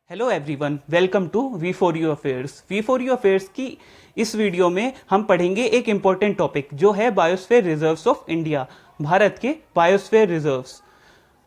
Hello everyone, welcome to V4U affairs. V4U affairs की इस video में हम पढ़ेंगे एक इम्पॉर्टेंट टॉपिक जो है biosphere reserves of India, Bharat के बायोस्फीयर रिजर्व्स।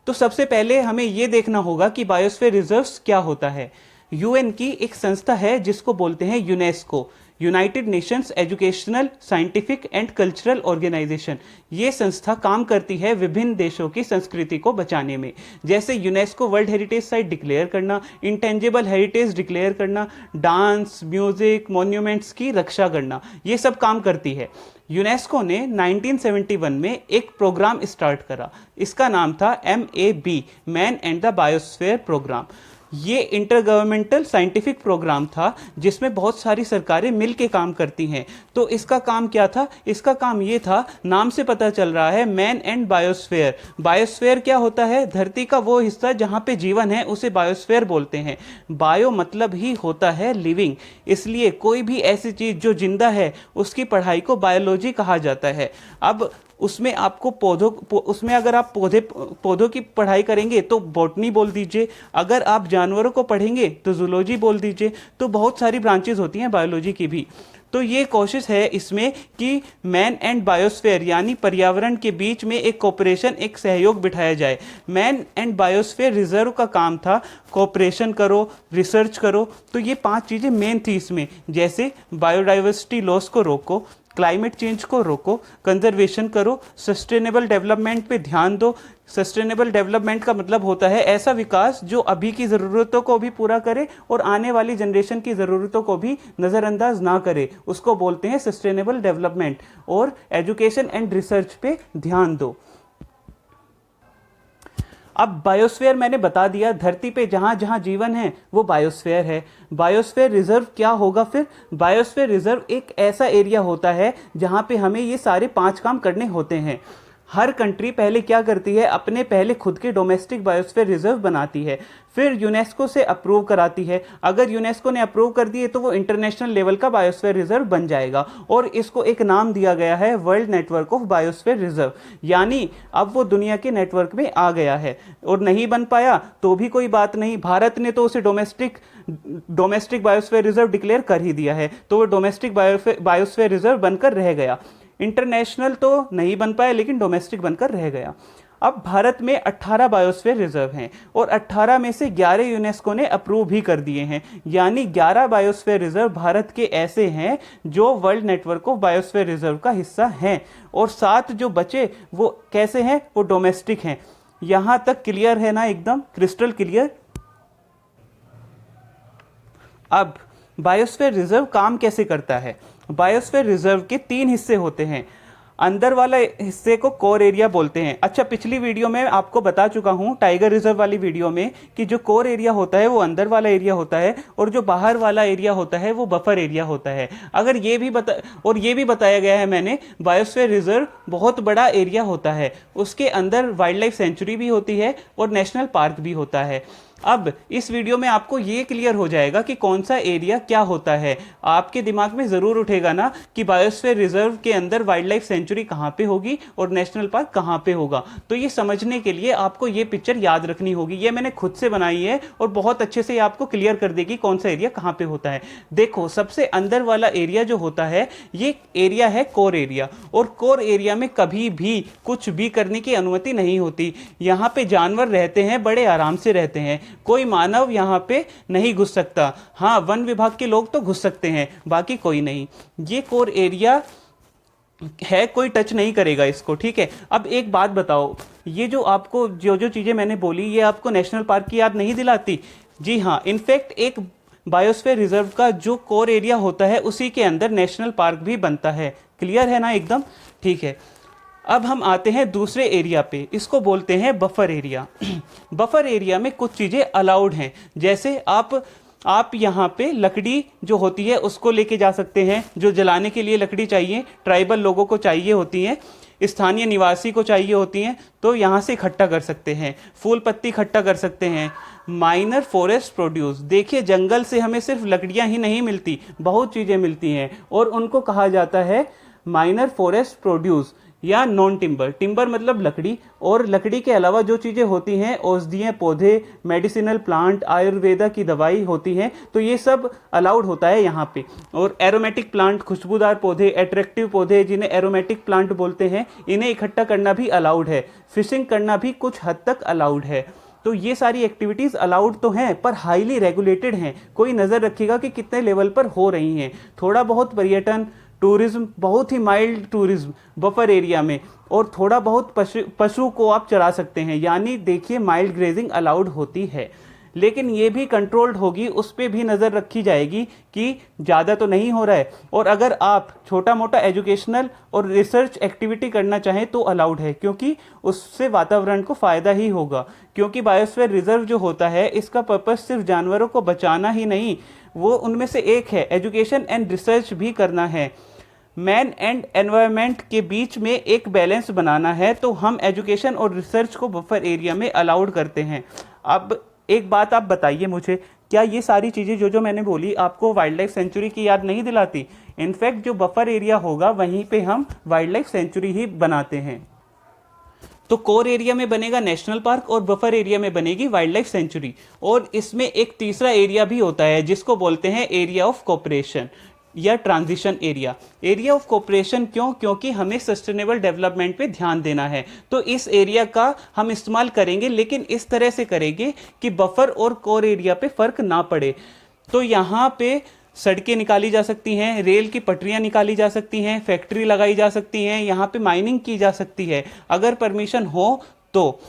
तो सबसे पहले हमें यह देखना होगा कि बायोस्फीयर रिजर्व्स क्या होता है। यूएन की एक संस्था है जिसको बोलते हैं UNESCO, United Nations Educational, Scientific and Cultural Organization. ये संस्था काम करती है विभिन्न देशों की संस्कृति को बचाने में, जैसे UNESCO world heritage site declare करना, इंटेंजिबल हेरिटेज डिक्लेयर करना, डांस, म्यूजिक, मॉन्यूमेंट्स की रक्षा करना, ये सब काम करती है। यूनेस्को ने 1971 में एक प्रोग्राम स्टार्ट करा। इसका नाम था MAB, man and the biosphere programme. ये इंटर गवर्नमेंटल साइंटिफिक प्रोग्राम था जिसमें बहुत सारी सरकारें मिलके काम करती हैं। तो इसका काम क्या था? इसका काम ये था, नाम से पता चल रहा है, मैन एंड बायोस्फीयर। बायोस्फीयर क्या होता है? धरती का वो हिस्सा जहाँ पे जीवन है उसे बायोस्फीयर बोलते हैं। बायो मतलब ही होता है लिविंग, इसलिए कोई भी ऐसी चीज़ जो जिंदा है उसकी पढ़ाई को बायोलॉजी कहा जाता है। अब उसमें आपको उसमें अगर आप पौधों की पढ़ाई करेंगे तो बॉटनी बोल दीजिए, अगर आप जानवरों को पढ़ेंगे तो जूलॉजी बोल दीजिए। तो बहुत सारी ब्रांचेस होती हैं बायोलॉजी की भी। तो ये कोशिश है इसमें कि मैन एंड बायोस्फीयर यानी पर्यावरण के बीच में एक कोऑपरेशन, एक सहयोग बिठाया जाए। मैन एंड बायोस्फीयर रिजर्व का काम था कोऑपरेशन करो, रिसर्च करो। तो ये 5 चीज़ें मेन थी इसमें, जैसे बायोडाइवर्सिटी लॉस को रोको, क्लाइमेट चेंज को रोको, कंजर्वेशन करो, सस्टेनेबल डेवलपमेंट पे ध्यान दो। सस्टेनेबल डेवलपमेंट का मतलब होता है ऐसा विकास जो अभी की ज़रूरतों को भी पूरा करे और आने वाली जनरेशन की ज़रूरतों को भी नज़रअंदाज ना करे, उसको बोलते हैं सस्टेनेबल डेवलपमेंट। और एजुकेशन एंड रिसर्च पे ध्यान दो। अब बायोस्फीयर मैंने बता दिया, धरती पे जहाँ जहाँ जीवन है वो बायोस्फीयर है। बायोस्फीयर रिजर्व क्या होगा फिर? बायोस्फीयर रिजर्व एक ऐसा एरिया होता है जहाँ पे हमें ये सारे 5 काम करने होते हैं। हर कंट्री पहले क्या करती है, अपने पहले खुद के डोमेस्टिक बायोस्फीयर रिजर्व बनाती है, फिर यूनेस्को से अप्रूव कराती है। अगर यूनेस्को ने अप्रूव कर दिए तो वो इंटरनेशनल लेवल का बायोस्फीयर रिजर्व बन जाएगा और इसको एक नाम दिया गया है world network of biosphere reserve. यानी अब वो दुनिया के नेटवर्क में आ गया है। और नहीं बन पाया तो भी कोई बात नहीं, भारत ने तो उसे डोमेस्टिक बायोस्फीयर रिजर्व डिक्लेयर कर ही दिया है, तो वो डोमेस्टिक बायोस्फीयर रिजर्व बनकर रह गया। इंटरनेशनल तो नहीं बन पाया लेकिन डोमेस्टिक बनकर रह गया। अब भारत में 18 बायोस्फीयर रिजर्व हैं और 18 में से 11 यूनेस्को ने अप्रूव भी कर दिए हैं। यानी 11 बायोस्फीयर रिजर्व भारत के ऐसे हैं जो world network of biosphere reserve का हिस्सा हैं, और 7 जो बचे वो कैसे हैं? वो डोमेस्टिक हैं। यहां तक क्लियर है ना? एकदम क्रिस्टल क्लियर। अब बायोस्फीयर रिजर्व काम कैसे करता है? बायोस्फीयर रिजर्व के 3 हिस्से होते हैं। अंदर वाला हिस्से को कोर एरिया बोलते हैं। अच्छा, पिछली वीडियो में आपको बता चुका हूं, टाइगर रिजर्व वाली वीडियो में, कि जो कोर एरिया होता है वो अंदर वाला एरिया होता है और जो बाहर वाला एरिया होता है वो बफर एरिया होता है। अगर ये भी बताया गया है मैंने, बायोस्फीयर रिजर्व बहुत बड़ा एरिया होता है, उसके अंदर वाइल्ड लाइफ सेंचुरी भी होती है और नेशनल पार्क भी होता है। अब इस वीडियो में आपको ये क्लियर हो जाएगा कि कौन सा एरिया क्या होता है। आपके दिमाग में ज़रूर उठेगा ना कि बायोस्फीयर रिजर्व के अंदर वाइल्ड लाइफ सेंचुरी कहाँ पे होगी और नेशनल पार्क कहाँ पे होगा। तो ये समझने के लिए आपको ये पिक्चर याद रखनी होगी। ये मैंने खुद से बनाई है और बहुत अच्छे से आपको क्लियर कर देगी कौन सा एरिया कहाँ पे होता है। देखो, सबसे अंदर वाला एरिया जो होता है ये एरिया है कोर एरिया, और कोर एरिया में कभी भी कुछ भी करने की अनुमति नहीं होती। यहाँ पे जानवर रहते हैं, बड़े आराम से रहते हैं, कोई मानव यहाँ पे नहीं घुस सकता। हाँ, वन विभाग के लोग तो घुस सकते हैं, बाकी कोई नहीं। ये कोर एरिया है, कोई टच नहीं करेगा इसको, ठीक है। अब एक बात बताओ, ये जो आपको जो चीज़ें मैंने बोली ये आपको नेशनल पार्क की याद नहीं दिलाती? जी हाँ, इनफैक्ट एक बायोस्फीयर रिजर्व का जो कोर एरिया होता है उसी के अंदर नेशनल पार्क भी बनता है। क्लियर है ना? एकदम ठीक है। अब हम आते हैं दूसरे एरिया पे, इसको बोलते हैं बफर एरिया। बफर एरिया में कुछ चीज़ें अलाउड हैं, जैसे आप यहाँ पे लकड़ी जो होती है उसको लेके जा सकते हैं। जो जलाने के लिए लकड़ी चाहिए, ट्राइबल लोगों को चाहिए होती हैं, स्थानीय निवासी को चाहिए होती हैं, तो यहाँ से इकट्ठा कर सकते हैं। फूल पत्ती इकट्ठा कर सकते हैं। माइनर फॉरेस्ट प्रोड्यूस, देखिए जंगल से हमें सिर्फ लकड़ियाँ ही नहीं मिलती, बहुत चीज़ें मिलती हैं और उनको कहा जाता है माइनर फॉरेस्ट प्रोड्यूस। या नॉन टिम्बर। टिम्बर मतलब लकड़ी, और लकड़ी के अलावा जो चीज़ें होती हैं, औषधीय पौधे, मेडिसिनल प्लांट, आयुर्वेदा की दवाई होती हैं, तो ये सब अलाउड होता है यहाँ पे। और एरोमेटिक प्लांट, खुशबूदार पौधे, अट्रैक्टिव पौधे जिन्हें एरोमेटिक प्लांट बोलते हैं, इन्हें इकट्ठा करना भी अलाउड है। फिशिंग करना भी कुछ हद तक अलाउड है। तो ये सारी एक्टिविटीज़ अलाउड तो हैं पर हाईली रेगुलेटेड हैं। कोई नज़र रखिएगा कि कितने लेवल पर हो रही हैं। थोड़ा बहुत पर्यटन, टूरिज्म, बहुत ही माइल्ड टूरिज्म बफर एरिया में, और थोड़ा बहुत पशु को आप चरा सकते हैं, यानी देखिए माइल्ड ग्रेजिंग अलाउड होती है। लेकिन ये भी कंट्रोल्ड होगी, उस पर भी नज़र रखी जाएगी कि ज़्यादा तो नहीं हो रहा है। और अगर आप छोटा मोटा एजुकेशनल और रिसर्च एक्टिविटी करना चाहें तो अलाउड है, क्योंकि उससे वातावरण को फ़ायदा ही होगा। क्योंकि बायोस्फीयर रिजर्व जो होता है, इसका पर्पस सिर्फ जानवरों को बचाना ही नहीं, वो उनमें से एक है, एजुकेशन एंड रिसर्च भी करना है। मैन एंड एनवायरनमेंट के बीच में एक बैलेंस बनाना है, तो हम एजुकेशन और रिसर्च को बफर एरिया में अलाउड करते हैं। अब एक बात आप बताइए मुझे, क्या ये सारी चीज़ें जो मैंने बोली आपको वाइल्ड लाइफ सेंचुरी की याद नहीं दिलाती? इनफैक्ट जो बफर एरिया होगा वहीं पे हम वाइल्ड लाइफ सेंचुरी ही बनाते हैं। तो कोर एरिया में बनेगा नेशनल पार्क और बफर एरिया में बनेगी वाइल्ड लाइफ सेंचुरी। और इसमें एक तीसरा एरिया भी होता है जिसको बोलते हैं एरिया ऑफ कोऑपरेशन या transition area. Area of cooperation क्यों? क्योंकि हमें सस्टेनेबल डेवलपमेंट पे ध्यान देना है। तो इस एरिया का हम इस्तेमाल करेंगे, लेकिन इस तरह से करेंगे कि बफर और कोर एरिया पे फर्क ना पड़े। तो यहाँ पे सड़कें निकाली जा सकती हैं, रेल की पटरियां निकाली जा सकती हैं, फैक्ट्री लगाई जा सकती हैं, यहाँ पे माइनिंग की जा सकती है अगर परमिशन हो तो।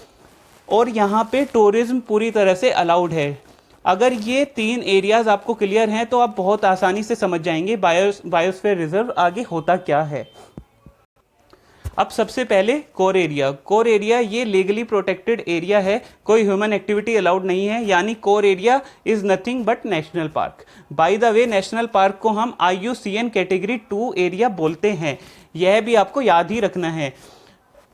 और यहाँ पे टूरिज्म पूरी तरह से अलाउड है। अगर ये 3 एरियाज आपको क्लियर हैं तो आप बहुत आसानी से समझ जाएंगे बायोस्फीयर रिजर्व आगे होता क्या है। अब सबसे पहले कोर एरिया। कोर एरिया ये लीगली प्रोटेक्टेड एरिया है, कोई ह्यूमन एक्टिविटी अलाउड नहीं है, यानी core area is nothing but national park. By the way, national park को हम IUCN कैटेगरी 2 एरिया बोलते हैं, यह भी आपको याद ही रखना है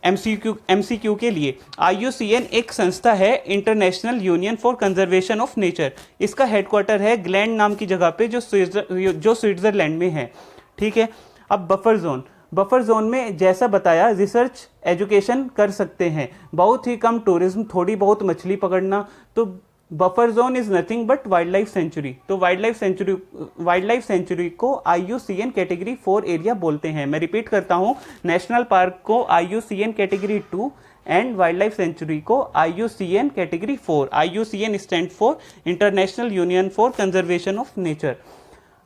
MCQ के लिए। IUCN एक संस्था है, international union for conservation of nature. इसका हेडक्वार्टर है ग्लैंड नाम की जगह पे, जो स्विट्जरलैंड में है। ठीक है। अब बफर जोन। बफर जोन में जैसा बताया, रिसर्च एजुकेशन कर सकते हैं, बहुत ही कम टूरिज्म, थोड़ी बहुत मछली पकड़ना। तो buffer zone is nothing but wild life sanctuary. तो वाइल्ड लाइफ सेंचुरी को IUCN कैटेगरी 4 एरिया बोलते हैं। मैं रिपीट करता हूं, नेशनल पार्क को IUCN category 2 and wild life sanctuary को IUCN category 4। IUCN stand for international union for conservation of nature.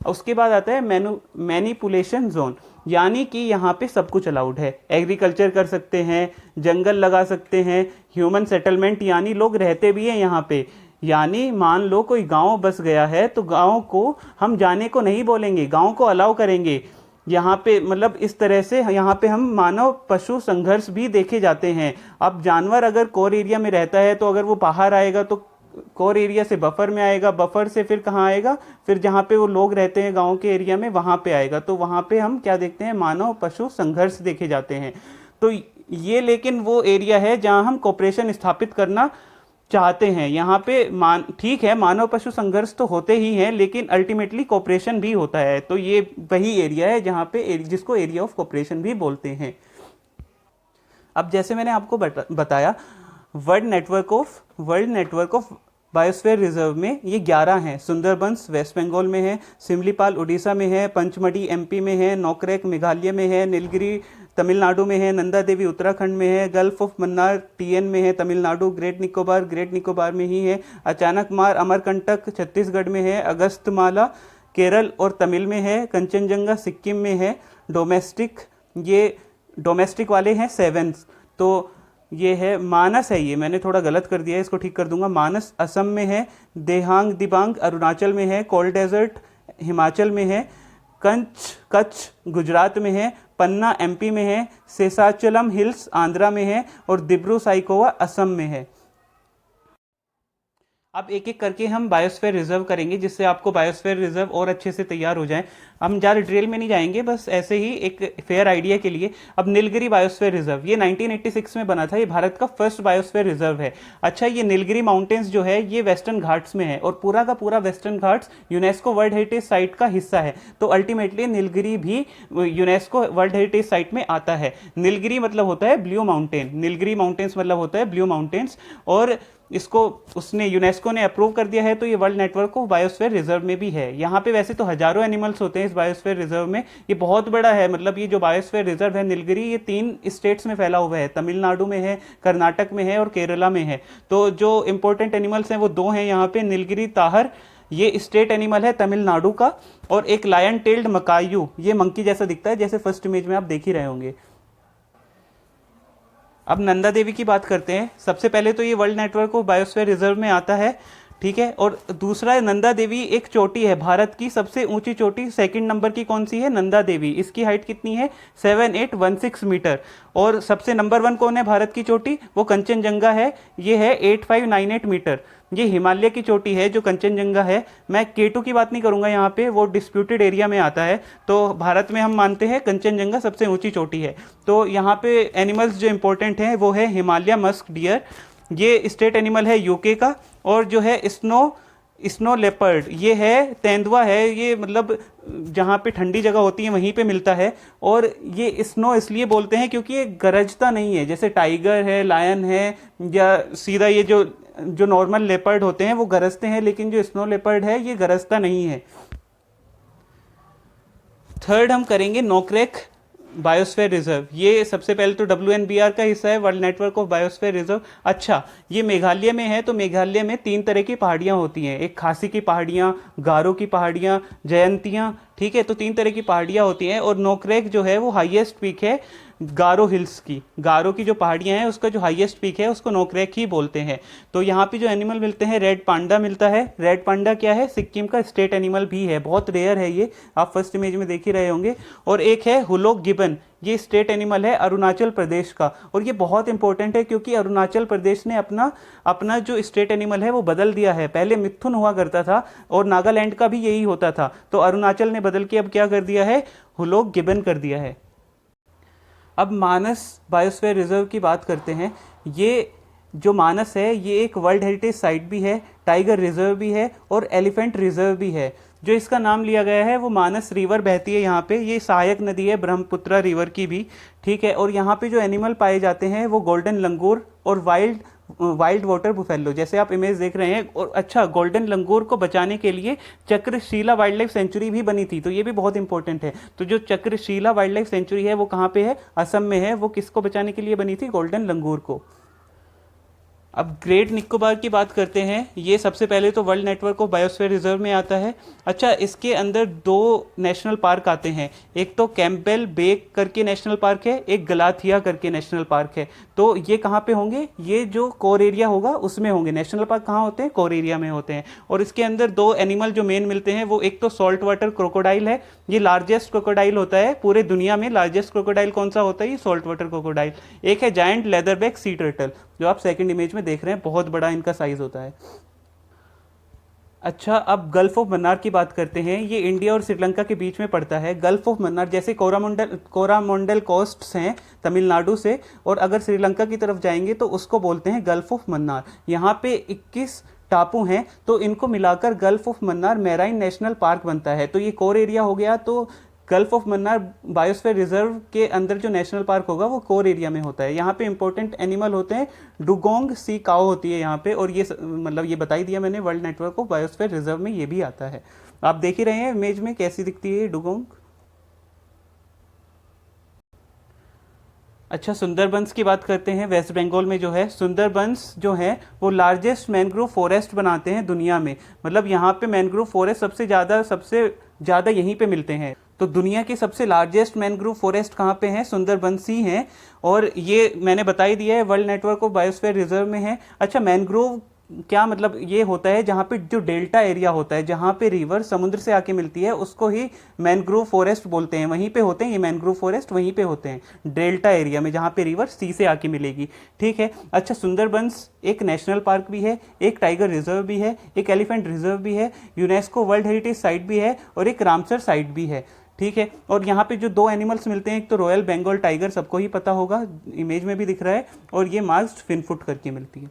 उसके बाद आता है मैनिपुलेशन जोन, यानी कि यहाँ पे सब कुछ अलाउड है। एग्रीकल्चर कर सकते हैं, जंगल लगा सकते हैं, ह्यूमन सेटलमेंट यानी लोग रहते भी हैं यहाँ पे। यानी मान लो कोई गांव बस गया है तो गांव को हम जाने को नहीं बोलेंगे, गांव को अलाउ करेंगे। यहाँ पे मतलब इस तरह से यहाँ पे हम मानव पशु संघर्ष भी देखे जाते हैं। अब जानवर अगर कोर एरिया में रहता है तो अगर वो बाहर आएगा तो कोर एरिया से बफर में आएगा, बफर से फिर कहाँ आएगा, फिर जहाँ पे वो लोग रहते हैं गांव के एरिया में वहाँ पे आएगा। तो वहाँ पे हम क्या देखते हैं, मानव पशु संघर्ष देखे जाते हैं। तो ये लेकिन वो एरिया है जहाँ हम कोऑपरेशन स्थापित करना चाहते हैं। यहाँ पे ठीक है, मानव पशु संघर्ष तो होते ही हैं, लेकिन अल्टीमेटली कोऑपरेशन भी होता है। तो ये वही एरिया है जहाँ पे जिसको एरिया ऑफ कोऑपरेशन भी बोलते हैं। अब जैसे मैंने आपको बताया, world network of biosphere reserve में ये 11 हैं। सुंदरबंस वेस्ट बंगाल में है, सिमलीपाल उड़ीसा में है, पंचमढ़ी MP में है, नोकरेक मेघालय में है, नीलगिरी तमिलनाडु में है, नंदा देवी उत्तराखंड में है, गल्फ ऑफ मन्नार TN में है तमिलनाडु, ग्रेट निकोबार में ही है, अचानक मार अमरकंटक छत्तीसगढ़ में है, अगस्तमाला केरल और तमिल में है, कंचनजंगा सिक्किम में है। डोमेस्टिक वाले हैं 7। तो ये है मानस है, ये मैंने थोड़ा गलत कर दिया है, इसको ठीक कर दूंगा। मानस असम में है, देहांग दिबांग अरुणाचल में है, कोल्ड डेजर्ट हिमाचल में है, कच्छ गुजरात में है, पन्ना MP में है, शेषाचलम हिल्स आंध्रा में है और दिब्रू साइकोवा असम में है। अब एक एक करके हम बायोस्फीयर रिजर्व करेंगे, जिससे आपको बायोस्फीयर रिजर्व और अच्छे से तैयार हो जाए। हम ज़्यादा डिटेल में नहीं जाएंगे, बस ऐसे ही एक फेयर आइडिया के लिए। अब नीलगिरी बायोस्फीयर रिजर्व, ये 1986 में बना था, ये भारत का फर्स्ट बायोस्फीयर रिजर्व है। अच्छा, ये नीलगिरी माउंटेन्स जो है ये वेस्टर्न घाट्स में है, और पूरा का पूरा western Ghats UNESCO world heritage site का हिस्सा है। तो अल्टीमेटली नीलगिरी भी यूनेस्को वर्ल्ड हेरिटेज साइट में आता है। नीलगिरी मतलब होता है ब्लू माउंटेन, नीलगिरी माउंटेन्स मतलब होता है ब्लू माउंटेन्स, और इसको उसने यूनेस्को ने अप्रूव कर दिया है, तो ये world network of biosphere reserve में भी है। यहाँ पे वैसे तो हजारों एनिमल्स होते हैं इस बायोस्फीयर रिजर्व में, ये बहुत बड़ा है। मतलब ये जो बायोस्फीयर रिजर्व है नीलगिरी, ये 3 स्टेट्स में फैला हुआ है, तमिलनाडु में है, कर्नाटक में है और केरला में है। तो जो इंपॉर्टेंट एनिमल्स हैं वो 2 हैं यहाँ पे, नीलगिरी ताहर, ये स्टेट एनिमल है तमिलनाडु का, और एक लायन टेल्ड मकायू, ये मंकी जैसा दिखता है, जैसे फर्स्ट इमेज में आप देख ही रहे होंगे। अब नंदा देवी की बात करते हैं। सबसे पहले तो ये world network of biosphere reserve में आता है, ठीक है। और दूसरा, नंदा देवी एक चोटी है, भारत की सबसे ऊंची चोटी, सेकंड नंबर की कौन सी है? नंदा देवी। इसकी हाइट कितनी है? 7816 मीटर। और सबसे नंबर 1 कौन है भारत की चोटी? वो कंचनजंगा है, ये है 8598 मीटर। ये हिमालय की चोटी है जो कंचनजंगा है। मैं K2 की बात नहीं करूंगा यहाँ पे, वो डिस्प्यूटेड एरिया में आता है। तो भारत में हम मानते हैं कंचनजंगा सबसे ऊंची चोटी है। तो यहाँ पे एनिमल्स जो इंपॉर्टेंट हैं वो है हिमालय मस्क डियर, ये स्टेट एनिमल है यूके का। और जो है स्नो लेपर्ड, ये है तेंदुआ है, ये मतलब जहाँ पे ठंडी जगह होती है वहीं पे मिलता है। और ये स्नो इसलिए बोलते हैं क्योंकि ये गरजता नहीं है, जैसे टाइगर है, लायन है, या सीधा ये जो नॉर्मल लेपर्ड होते हैं वो गरजते हैं, लेकिन जो स्नो लेपर्ड है ये गरजता नहीं है। थर्ड हम करेंगे नोकरेक बायोस्फीयर रिजर्व। ये सबसे पहले तो WNBR का हिस्सा है, world network of biosphere reserve. अच्छा, ये मेघालय में है। तो मेघालय में 3 तरह की पहाड़ियाँ होती हैं, एक खासी की पहाड़ियाँ, गारो की पहाड़ियाँ, जयंतियाँ, ठीक है। तो 3 तरह की पहाड़ियाँ होती हैं, और नोकरेक जो है वो हाईएस्ट पीक है गारो हिल्स की। गारो की जो पहाड़ियाँ हैं उसका जो हाईएस्ट पीक है उसको नोकरेक ही बोलते हैं। तो यहाँ पे जो एनिमल मिलते हैं, रेड पांडा मिलता है। रेड पांडा क्या है? सिक्किम का स्टेट एनिमल भी है, बहुत रेयर है ये, आप फर्स्ट इमेज में देख ही रहे होंगे। और एक है हुलोक गिबन, ये स्टेट एनिमल है अरुणाचल प्रदेश का। और ये बहुत इंपॉर्टेंट है क्योंकि अरुणाचल प्रदेश ने अपना जो स्टेट एनिमल है वो बदल दिया है। पहले मिथुन हुआ करता था, और नागालैंड का भी यही होता था, तो अरुणाचल ने बदल के अब क्या कर दिया है? हुलोक गिबन कर दिया है। अब मानस बायोस्फीयर रिजर्व की बात करते हैं। ये जो मानस है ये एक वर्ल्ड हेरिटेज साइट भी है, टाइगर रिजर्व भी है, और एलिफेंट रिजर्व भी है। जो इसका नाम लिया गया है वो मानस रिवर बहती है यहाँ पे, ये सहायक नदी है ब्रह्मपुत्रा रिवर की भी, ठीक है। और यहाँ पे जो एनिमल पाए जाते हैं वो गोल्डन लंगूर और वाइल्ड वाटर बुफेलो, जैसे आप इमेज देख रहे हैं। और अच्छा, गोल्डन लंगूर को बचाने के लिए चक्रशिला वाइल्ड लाइफ सेंचुरी भी बनी थी, तो ये भी बहुत इंपॉर्टेंट है। तो जो चक्रशिला वाइल्ड लाइफ सेंचुरी है वो कहाँ पे है? असम में है। वो किसको बचाने के लिए बनी थी? गोल्डन लंगूर को। अब ग्रेट निकोबार की बात करते हैं। ये सबसे पहले तो world network of biosphere reserve में आता है। अच्छा, इसके अंदर 2 नेशनल पार्क आते हैं, एक तो कैंपबेल बे करके नेशनल पार्क है, एक गलाथिया करके नेशनल पार्क है। तो ये कहाँ पे होंगे? ये जो कोर एरिया होगा उसमें होंगे। नेशनल पार्क कहाँ होते हैं? कोर एरिया में होते हैं। और इसके अंदर 2 एनिमल जो मेन मिलते हैं, वो एक तो सॉल्ट वाटर क्रोकोडाइल है, ये लार्जेस्ट क्रोकोडाइल होता है पूरे दुनिया में। लार्जेस्ट क्रोकोडाइल कौन सा होता है? ये सॉल्ट वाटर क्रोकोडाइल। एक है जायंट लेदरबैक सी टर्टल, जो आप सेकंड इमेज में देख रहे हैं, बहुत बड़ा इनका साइज होता है। अच्छा, अब गल्फ ऑफ मन्नार की बात करते हैं। ये इंडिया और श्रीलंका के बीच में पड़ता है। गल्फ ऑफ मन्नार, जैसे कोरामंडल कोस्ट्स हैं तमिलनाडु से, और अगर श्रीलंका की तरफ जाएंगे तो उसको बोलते हैं गल्फ ऑफ मन्नार। यहाँ पे 21 टापू हैं, तो इनको मिलाकर gulf of Mannar marine national park बनता है। तो ये कोर एरिया हो गया। तो gulf of Mannar biosphere reserve के अंदर जो नेशनल पार्क होगा वो कोर एरिया में होता है। यहाँ पे इंपॉर्टेंट एनिमल होते हैं, डुगोंग सी काओ होती है यहाँ पे, और ये मतलब ये बता ही दिया मैंने, world network of biosphere reserve में ये भी आता है। आप देख ही रहे हैं इमेज में कैसी दिखती है डुगोंग। अच्छा, सुंदरबंस की बात करते हैं। वेस्ट बंगाल में जो है सुंदरबंस जो है वो लार्जेस्ट मैनग्रोव फॉरेस्ट बनाते हैं दुनिया में। मतलब यहाँ पे मैनग्रोव फॉरेस्ट सबसे ज़्यादा यहीं पे मिलते हैं। तो दुनिया की सबसे लार्जेस्ट मैनग्रोव फॉरेस्ट कहाँ पे है? सुंदरबंस ही है। और ये मैंने बता ही दिया है world network of biosphere reserve में है। अच्छा, मैनग्रोव क्या मतलब ये होता है जहाँ पे जो डेल्टा एरिया होता है, जहाँ पे रिवर समुद्र से आके मिलती है, उसको ही मैनग्रोव फॉरेस्ट बोलते हैं। वहीं पे होते हैं ये मैनग्रोव फॉरेस्ट, वहीं पे होते हैं डेल्टा एरिया में जहाँ पे रिवर सी से आके मिलेगी। ठीक है। अच्छा, सुंदरबंस एक नेशनल पार्क भी है, एक टाइगर रिजर्व भी है, एक एलिफेंट रिजर्व भी है, यूनेस्को वर्ल्ड हेरिटेज साइट भी है और एक रामसर साइट भी है। ठीक है। और यहाँ पे जो दो एनिमल्स मिलते हैं, एक तो रॉयल बंगाल टाइगर, सबको ही पता होगा, इमेज में भी दिख रहा है, और ये मास्क्ड फिनफुट करके मिलती है।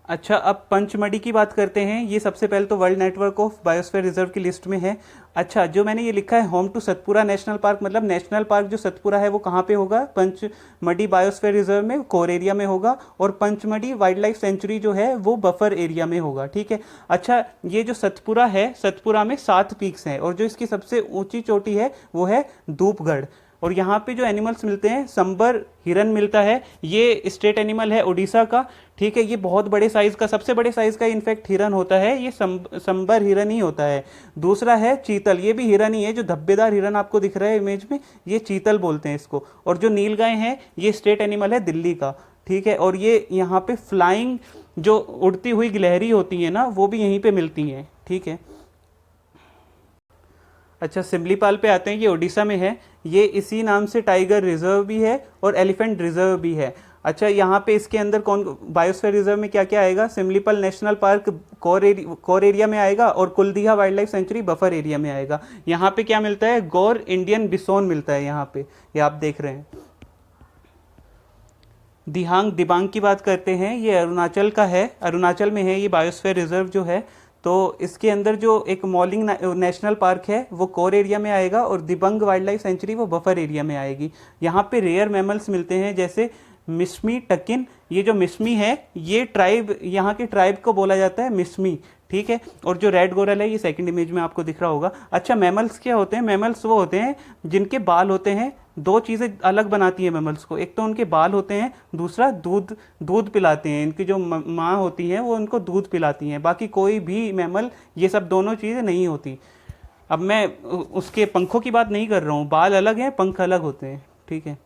अच्छा, अब पंचमढ़ी की बात करते हैं। ये सबसे पहले तो world network of biosphere reserve की लिस्ट में है। अच्छा, जो मैंने ये लिखा है home to Satpura national park, मतलब नेशनल पार्क जो सतपुरा है वो कहाँ पे होगा? पंचमढ़ी बायोस्फीयर रिजर्व में, कोर एरिया में होगा। और पंचमढ़ी वाइल्ड लाइफ सेंचुरी जो है वो बफर एरिया में होगा। ठीक है। अच्छा, ये जो सतपुरा है, सतपुरा में 7 पीक्स हैं और जो इसकी सबसे ऊंची चोटी है वो है धूपगढ़। और यहाँ पे जो एनिमल्स मिलते हैं, संबर हिरन मिलता है, ये स्टेट एनिमल है उड़ीसा का। ठीक है। ये बहुत बड़े साइज का, सबसे बड़े साइज का इनफैक्ट हिरन होता है, ये संबर हिरन ही होता है। दूसरा है चीतल, ये भी हिरन ही है, जो धब्बेदार हिरन आपको दिख रहा है इमेज में, ये चीतल बोलते हैं इसको। और जो नीलगाय है, ये स्टेट एनिमल है दिल्ली का। ठीक है। और ये यहाँ पे फ्लाइंग जो उड़ती हुई गिलहरी होती है ना, वो भी यहीं पे मिलती हैं। ठीक है। अच्छा, सिमलीपाल पे आते हैं, ये उड़ीसा में है। ये इसी नाम से टाइगर रिजर्व भी है और एलिफेंट रिजर्व भी है। अच्छा, यहाँ पे इसके अंदर कौन बायोस्फीयर रिजर्व में क्या क्या आएगा? Similipal national park core area में आएगा और Kuldiha wildlife sanctuary buffer area में आएगा। यहाँ पे क्या मिलता है? गौर इंडियन बिसोन मिलता है यहाँ पे, ये आप देख रहे हैं। दिबांग की बात करते हैं, ये अरुणाचल का है, अरुणाचल में है ये बायोस्फीयर रिजर्व जो है। तो इसके अंदर जो एक मॉलिंग नेशनल पार्क है वो कोर एरिया में आएगा और दिबांग वाइल्ड लाइफ सेंचुरी वो बफर एरिया में आएगी। यहाँ पे रेयर मैमल्स मिलते हैं, जैसे मिस्मी टकिन। ये जो मिस्मी है, ये ट्राइब, यहाँ के ट्राइब को बोला जाता है मिस्मी। ठीक है। और जो रेड गोरल है, ये सेकंड इमेज में आपको दिख रहा होगा। अच्छा, मैमल्स क्या होते हैं? मैमल्स वो होते हैं जिनके बाल होते हैं। दो चीज़ें अलग बनाती हैं मैमल्स को, एक तो उनके बाल होते हैं, दूसरा दूध पिलाते हैं। इनकी जो माँ होती हैं वो उनको दूध पिलाती हैं। बाकी कोई भी मैमल ये सब दोनों चीज़ें नहीं होती। अब मैं उसके पंखों की बात नहीं कर रहा हूँ, बाल अलग हैं, पंख अलग होते हैं। ठीक है।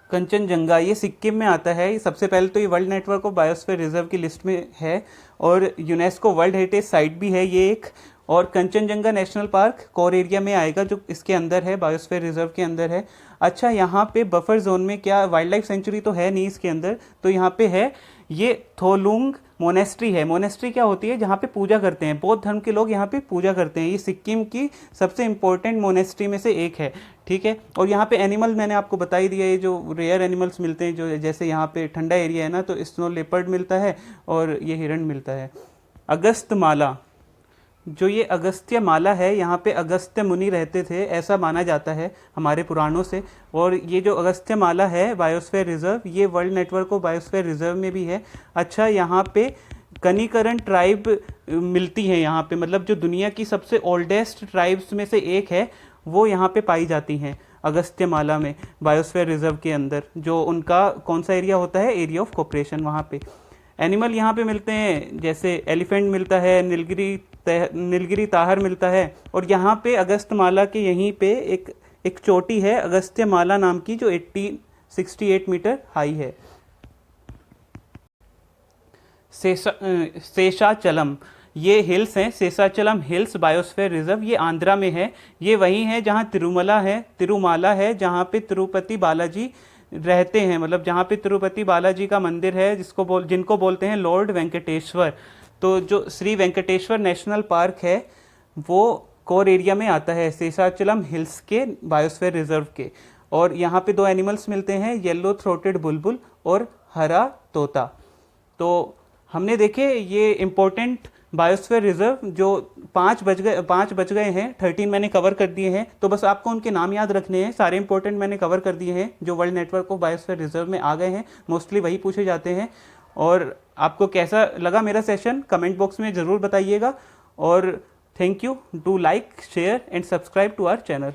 कंचनजंगा, ये सिक्किम में आता है। ये सबसे पहले तो ये world network of biosphere reserve की लिस्ट में है और यूनेस्को वर्ल्ड हेरिटेज साइट भी है ये एक। और Kanchenjunga national park core area में आएगा, जो इसके अंदर है, बायोस्फीयर रिजर्व के अंदर है। अच्छा, यहाँ पे बफर जोन में क्या, वाइल्ड लाइफ सेंचुरी तो है नहीं इसके अंदर, तो यहाँ पे है ये थोलुंग मोनेस्ट्री है। मोनेस्ट्री क्या होती है? जहाँ पे पूजा करते हैं, बौद्ध धर्म के लोग यहाँ पे पूजा करते हैं। ये सिक्किम की सबसे इंपॉर्टेंट मोनेस्ट्री में से एक है। ठीक है। और यहाँ पे एनिमल मैंने आपको बता ही दिया, ये जो रेयर एनिमल्स मिलते हैं, जो जैसे यहाँ पे ठंडा एरिया है ना, तो स्नो लेपर्ड मिलता है और ये हिरण मिलता है। अगस्त माला, जो ये अगस्त्य माला है, यहाँ पे अगस्त्य मुनि रहते थे, ऐसा माना जाता है हमारे पुराणों से। और ये जो अगस्त्य माला है बायोस्फीयर रिजर्व, ये world network of biosphere reserve में भी है। अच्छा, यहाँ पे कनिकरण ट्राइब मिलती है यहाँ पे, मतलब जो दुनिया की सबसे ओल्डेस्ट ट्राइब्स में से एक है, वो यहाँ पे पाई जाती हैं अगस्त्य माला में, बायोस्फीयर रिजर्व के अंदर। जो उनका कौन सा एरिया होता है? Area of cooperation. वहाँ पे एनिमल यहाँ पे मिलते हैं, जैसे एलिफेंट मिलता है, नीलगिरी ताहर मिलता है। और यहाँ पे अगस्त माला के यहीं पे एक चोटी है अगस्त्य माला नाम की, जो 68 मीटर हाई है। शेषाचलम, ये हिल्स हैं, शेषाचलम हिल्स बायोस्फीयर रिजर्व, ये आंध्रा में है। ये वही है जहाँ तिरुमाला है, जहाँ पे तिरुपति बालाजी रहते हैं, मतलब जहाँ पे तिरुपति बालाजी का मंदिर है, जिनको बोलते हैं लॉर्ड वेंकटेश्वर। तो जो श्री वेंकटेश्वर नेशनल पार्क है वो कोर एरिया में आता है, शेषाचलम हिल्स के बायोस्फीयर रिजर्व के। और यहाँ पे दो एनिमल्स मिलते हैं, येलो थ्रोटेड बुलबुल और हरा तोता। तो हमने देखे ये इम्पोर्टेंट बायोस्फीयर रिजर्व, जो 5 बज गए हैं, 13 मैंने कवर कर दिए हैं। तो बस आपको उनके नाम याद रखने हैं, सारे इंपॉर्टेंट मैंने कवर कर दिए हैं जो world network of biosphere reserve में आ गए हैं, मोस्टली वही पूछे जाते हैं। और आपको कैसा लगा मेरा सेशन, कमेंट बॉक्स में ज़रूर बताइएगा। और thank you, do like, share and subscribe to our channel.